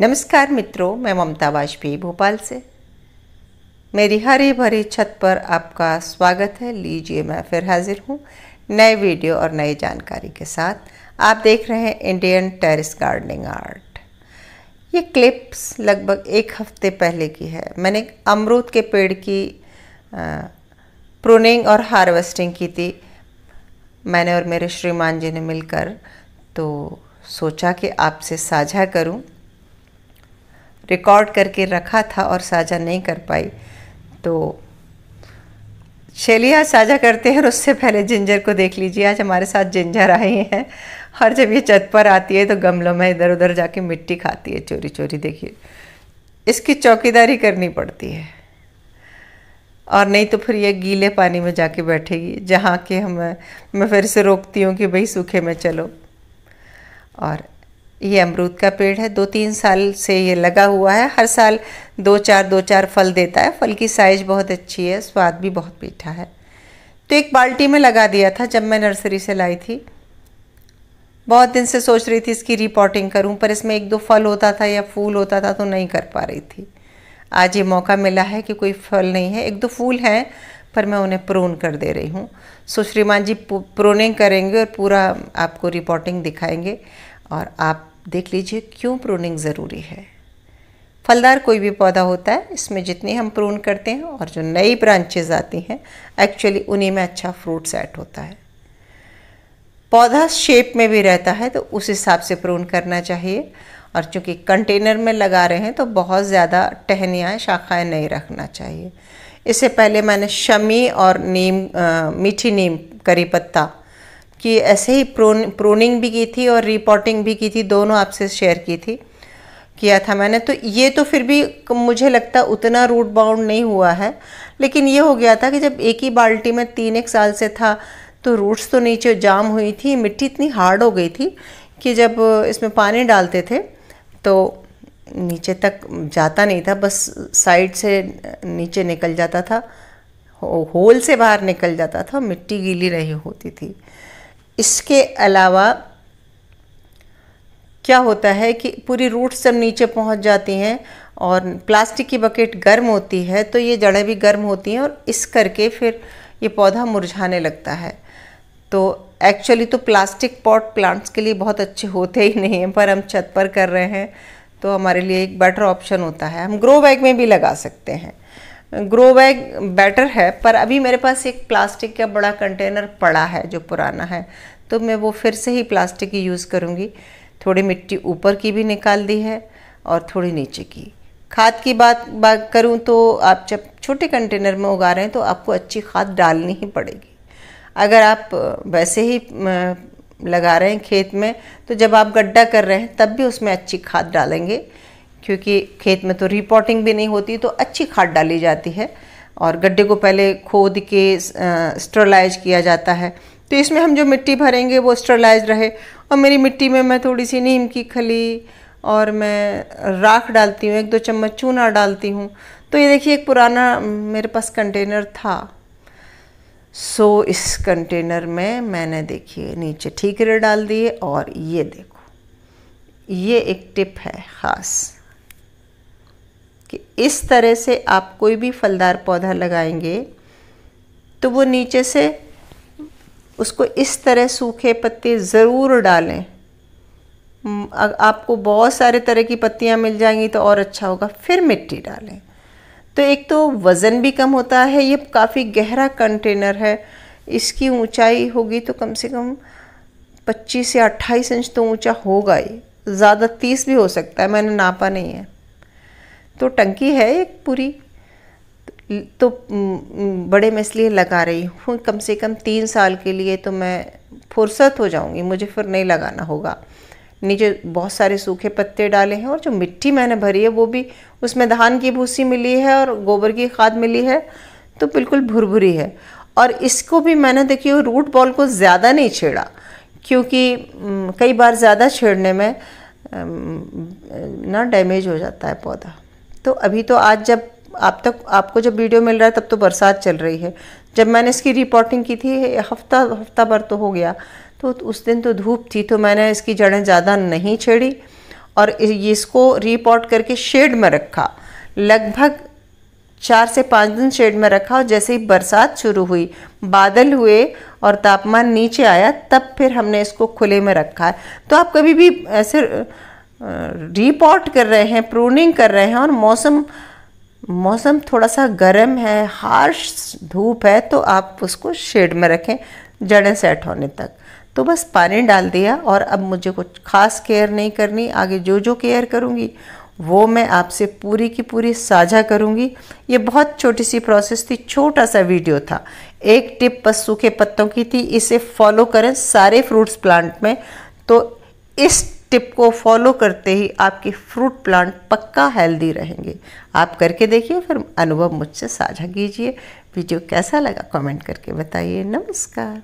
नमस्कार मित्रों, मैं ममता वाजपेयी भोपाल से। मेरी हरी भरी छत पर आपका स्वागत है। लीजिए, मैं फिर हाजिर हूँ नए वीडियो और नई जानकारी के साथ। आप देख रहे हैं इंडियन टेरेस गार्डनिंग आर्ट। ये क्लिप्स लगभग एक हफ्ते पहले की है। मैंने अमरूद के पेड़ की प्रूनिंग और हार्वेस्टिंग की थी, मैंने और मेरे श्रीमान जी ने मिलकर। तो सोचा कि आपसे साझा करूं। रिकॉर्ड करके रखा था और साझा नहीं कर पाई, तो चलिए आज साझा करते हैं। और उससे पहले जिंजर को देख लीजिए। आज हमारे साथ जिंजर आई हैं और जब ये छत पर आती है तो गमलों में इधर उधर जाके मिट्टी खाती है चोरी चोरी। देखिए, इसकी चौकीदारी करनी पड़ती है, और नहीं तो फिर ये गीले पानी में जाके बैठेगी, जहाँ के मैं फिर से रोकती हूँ कि भाई सूखे में चलो। और ये अमरूद का पेड़ है, 2-3 साल से ये लगा हुआ है। हर साल दो चार फल देता है। फल की साइज बहुत अच्छी है, स्वाद भी बहुत मीठा है। तो एक बाल्टी में लगा दिया था जब मैं नर्सरी से लाई थी। बहुत दिन से सोच रही थी इसकी रिपोर्टिंग करूं, पर इसमें 1-2 फल होता था या फूल होता था तो नहीं कर पा रही थी। आज ये मौका मिला है कि कोई फल नहीं है, 1-2 फूल हैं, पर मैं उन्हें प्रून कर दे रही हूँ। सो श्रीमान जी प्रूनिंग करेंगे और पूरा आपको रिपोर्टिंग दिखाएंगे, और आप देख लीजिए क्यों प्रूनिंग ज़रूरी है। फलदार कोई भी पौधा होता है, इसमें जितनी हम प्रून करते हैं और जो नई ब्रांचेस आती हैं, एक्चुअली उन्हीं में अच्छा फ्रूट सेट होता है। पौधा शेप में भी रहता है तो उस हिसाब से प्रून करना चाहिए। और चूँकि कंटेनर में लगा रहे हैं तो बहुत ज़्यादा टहनियाँ शाखाएँ नहीं रखना चाहिए। इससे पहले मैंने शमी और नीम, मीठी नीम, करी पत्ता कि ऐसे ही प्रूनिंग भी की थी और रिपोर्टिंग भी की थी, दोनों आपसे शेयर किया था मैंने। तो ये तो फिर भी मुझे लगता उतना रूट बाउंड नहीं हुआ है, लेकिन ये हो गया था कि जब एक ही बाल्टी में 3-1 साल से था तो रूट्स तो नीचे जाम हुई थी। मिट्टी इतनी हार्ड हो गई थी कि जब इसमें पानी डालते थे तो नीचे तक जाता नहीं था, बस साइड से नीचे निकल जाता था, होल से बाहर निकल जाता था, मिट्टी गीली नहीं होती थी। इसके अलावा क्या होता है कि पूरी रूट्स जब नीचे पहुंच जाती हैं और प्लास्टिक की बकेट गर्म होती है तो ये जड़ें भी गर्म होती हैं, और इस करके फिर ये पौधा मुरझाने लगता है। तो एक्चुअली तो प्लास्टिक पॉट प्लांट्स के लिए बहुत अच्छे होते ही नहीं हैं, पर हम छत पर कर रहे हैं तो हमारे लिए एक बेटर ऑप्शन होता है। हम ग्रो बैग में भी लगा सकते हैं, ग्रो बैग बेटर है। पर अभी मेरे पास एक प्लास्टिक का बड़ा कंटेनर पड़ा है जो पुराना है, तो मैं वो फिर से ही प्लास्टिक की यूज़ करूँगी। थोड़ी मिट्टी ऊपर की भी निकाल दी है और थोड़ी नीचे की। खाद की बात करूँ तो आप जब छोटे कंटेनर में उगा रहे हैं तो आपको अच्छी खाद डालनी ही पड़ेगी। अगर आप वैसे ही लगा रहे हैं खेत में, तो जब आप गड्ढा कर रहे हैं तब भी उसमें अच्छी खाद डालेंगे, क्योंकि खेत में तो रिपोर्टिंग भी नहीं होती, तो अच्छी खाद डाली जाती है। और गड्ढे को पहले खोद के स्टरलाइज किया जाता है, तो इसमें हम जो मिट्टी भरेंगे वो स्टरलाइज रहे। और मेरी मिट्टी में मैं थोड़ी सी नीम की खली और मैं राख डालती हूँ, 1-2 चम्मच चूना डालती हूँ। तो ये देखिए, एक पुराना मेरे पास कंटेनर था, सो इस कंटेनर में मैंने देखिए नीचे ठीकरे डाल दिए। और ये देखो, ये एक टिप है ख़ास कि इस तरह से आप कोई भी फलदार पौधा लगाएंगे तो वो नीचे से उसको इस तरह सूखे पत्ते ज़रूर डालें। आपको बहुत सारे तरह की पत्तियां मिल जाएंगी तो और अच्छा होगा। फिर मिट्टी डालें, तो एक तो वज़न भी कम होता है। ये काफ़ी गहरा कंटेनर है, इसकी ऊंचाई होगी तो कम से कम 25 या 28 इंच तो ऊंचा होगा ही, ज़्यादा 30 भी हो सकता है, मैंने नापा नहीं है। तो टंकी है एक पूरी, तो बड़े में इसलिए लगा रही हूँ, कम से कम 3 साल के लिए तो मैं फुर्सत हो जाऊँगी, मुझे फिर नहीं लगाना होगा। नीचे बहुत सारे सूखे पत्ते डाले हैं, और जो मिट्टी मैंने भरी है वो भी, उसमें धान की भूसी मिली है और गोबर की खाद मिली है, तो बिल्कुल भुरभुरी है। और इसको भी मैंने देखिए रूट बॉल को ज़्यादा नहीं छेड़ा, क्योंकि कई बार ज़्यादा छेड़ने में ना डैमेज हो जाता है पौधा। तो अभी तो आज जब आपको जब वीडियो मिल रहा है तब तो बरसात चल रही है। जब मैंने इसकी रिपोर्टिंग की थी हफ्ता भर तो हो गया, तो उस दिन तो धूप थी, तो मैंने इसकी जड़ें ज़्यादा नहीं छेड़ी। और इसको रीपॉट करके शेड में रखा, लगभग 4 से 5 दिन शेड में रखा, और जैसे ही बरसात शुरू हुई, बादल हुए और तापमान नीचे आया, तब फिर हमने इसको खुले में रखा है। तो आप कभी भी ऐसे रीपॉट कर रहे हैं, प्रूनिंग कर रहे हैं और मौसम थोड़ा सा गर्म है, हार्श धूप है, तो आप उसको शेड में रखें जड़ें सेट होने तक। तो बस पानी डाल दिया, और अब मुझे कुछ खास केयर नहीं करनी। आगे जो जो केयर करूँगी वो मैं आपसे पूरी की पूरी साझा करूँगी। ये बहुत छोटी सी प्रोसेस थी, छोटा सा वीडियो था, एक टिप बस सूखे पत्तों की थी। इसे फॉलो करें सारे फ्रूट्स प्लांट में, तो इस टिप को फॉलो करते ही आपके फ्रूट प्लांट पक्का हेल्दी रहेंगे। आप करके देखिए, फिर अनुभव मुझसे साझा कीजिए। वीडियो कैसा लगा कमेंट करके बताइए। नमस्कार।